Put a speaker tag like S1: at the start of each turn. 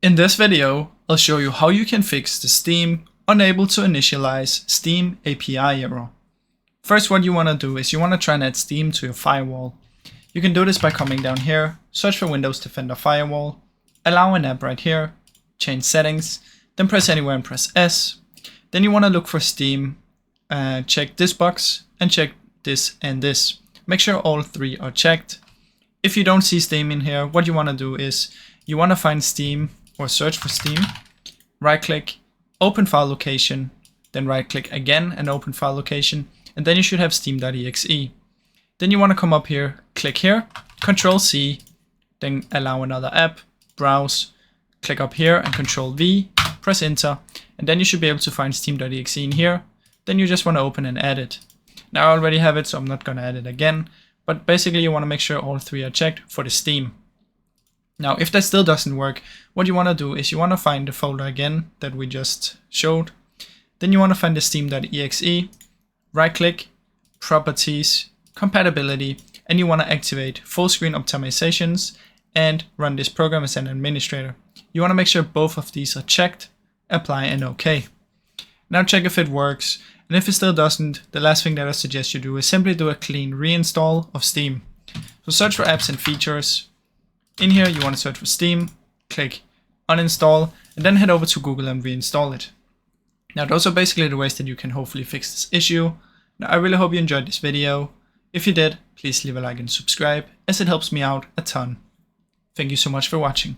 S1: In this video, I'll show you how you can fix the Steam unable to initialize SteamAPI error. First, what you want to do is you want to try and add Steam to your firewall. You can do this by coming down here, search for Windows Defender Firewall, allow an app right here, change settings, then press anywhere and press S. Then you want to look for Steam, check this box and check this and this. Make sure all three are checked. If you don't see Steam in here, what you want to do is you want to find Steam or search for Steam, right click, open file location, then right click again and open file location, and then you should have steam.exe. Then you want to come up here, click here, Control C, then allow another app, browse, click up here and Control V, press enter, and then you should be able to find steam.exe in here. Then you just want to open and add it. Now I already have it, so I'm not going to add it again, but basically you want to make sure all three are checked for the Steam. Now, if that still doesn't work, what you want to do is you want to find the folder again that we just showed. Then you want to find the steam.exe, right click, properties, compatibility, and you want to activate full screen optimizations and run this program as an administrator. You want to make sure both of these are checked, apply and OK. Now check if it works, and if it still doesn't, the last thing that I suggest you do is simply do a clean reinstall of Steam. So search for apps and features. In here, you want to search for Steam, click uninstall, and then head over to Google and reinstall it. Now, those are basically the ways that you can hopefully fix this issue. Now, I really hope you enjoyed this video. If you did, please leave a like and subscribe, as it helps me out a ton. Thank you so much for watching.